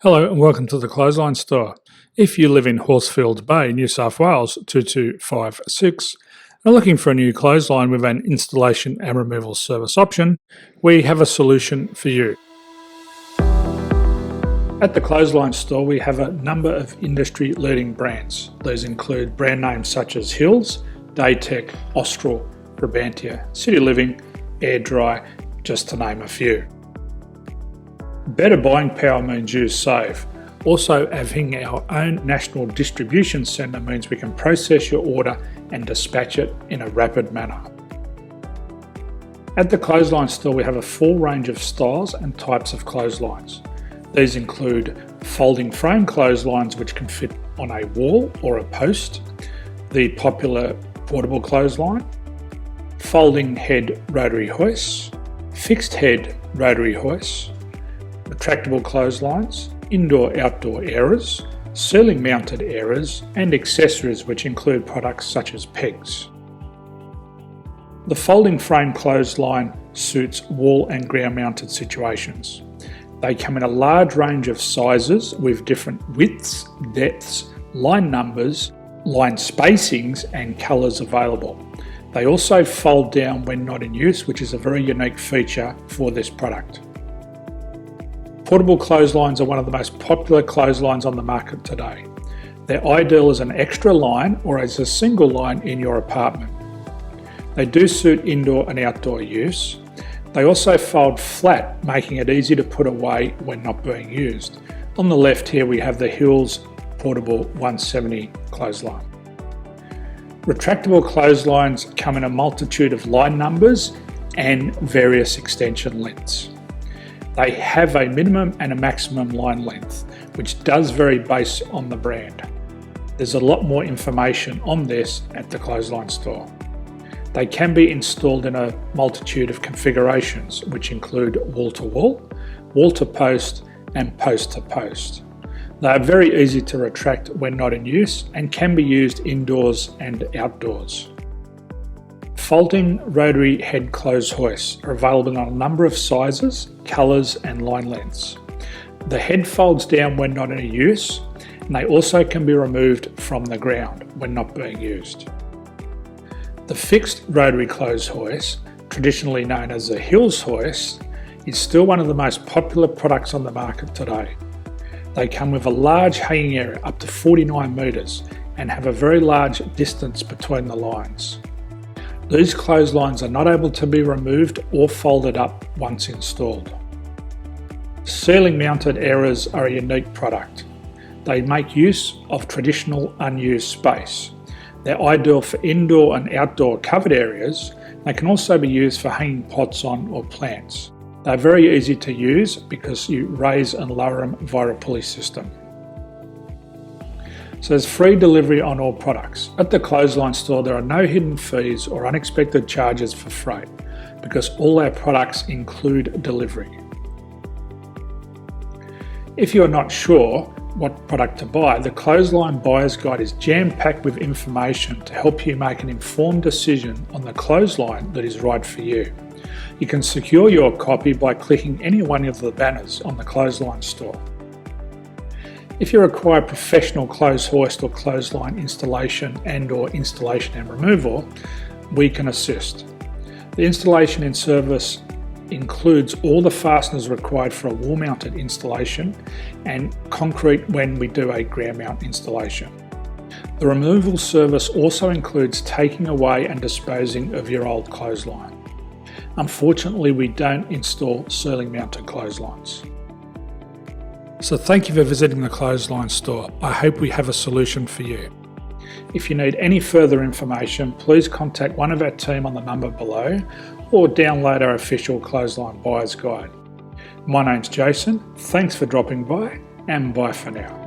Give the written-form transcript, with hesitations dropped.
Hello and welcome to the Clothesline Store. If you live in Horsfield Bay, New South Wales 2256 and are looking for a new clothesline with an installation and removal service option, we have a solution for you. At the Clothesline Store we have a number of industry-leading brands. These include brand names such as Hills, Daytech, Austral, Brabantia, City Living, Air Dry, just to name a few. Better buying power means you save. Also, having our own national distribution centre means we can process your order and dispatch it in a rapid manner. At the Clothesline Store we have a full range of styles and types of clotheslines. These include folding frame clotheslines which can fit on a wall or a post, the popular portable clothesline, folding head rotary hoists, fixed head rotary hoists, retractable clotheslines, indoor-outdoor airers, ceiling mounted airers and accessories which include products such as pegs. The folding frame clothesline suits wall and ground mounted situations. They come in a large range of sizes with different widths, depths, line numbers, line spacings and colours available. They also fold down when not in use, which is a very unique feature for this product. Portable clotheslines are one of the most popular clotheslines on the market today. They're ideal as an extra line or as a single line in your apartment. They do suit indoor and outdoor use. They also fold flat, making it easy to put away when not being used. On the left here we have the Hills Portable 170 clothesline. Retractable clotheslines come in a multitude of line numbers and various extension lengths. They have a minimum and a maximum line length, which does vary based on the brand. There's a lot more information on this at the Clothesline Store. They can be installed in a multitude of configurations, which include wall-to-wall, wall-to-post and post-to-post. They are very easy to retract when not in use and can be used indoors and outdoors. Folding rotary head clothes hoists are available in a number of sizes, colours and line lengths. The head folds down when not in use and they also can be removed from the ground when not being used. The fixed rotary clothes hoist, traditionally known as the Hills hoist, is still one of the most popular products on the market today. They come with a large hanging area up to 49 metres and have a very large distance between the lines. These clotheslines are not able to be removed or folded up once installed. Ceiling mounted airers are a unique product. They make use of traditional unused space. They're ideal for indoor and outdoor covered areas. They can also be used for hanging pots on or plants. They're very easy to use because you raise and lower them via a pulley system. So there's free delivery on all products. At the Clothesline Store there are no hidden fees or unexpected charges for freight because all our products include delivery. If you're not sure what product to buy, the Clothesline Buyer's Guide is jam-packed with information to help you make an informed decision on the clothesline that is right for you. You can secure your copy by clicking any one of the banners on the Clothesline Store. If you require professional clothes hoist or clothesline installation and/or installation and removal, we can assist. The installation and service includes all the fasteners required for a wall-mounted installation and concrete when we do a ground mount installation. The removal service also includes taking away and disposing of your old clothesline. Unfortunately, we don't install ceiling mounted clotheslines. So thank you for visiting the Clothesline Store. I hope we have a solution for you. If you need any further information, please contact one of our team on the number below or download our official Clothesline Buyer's Guide. My name's Jason, thanks for dropping by and bye for now.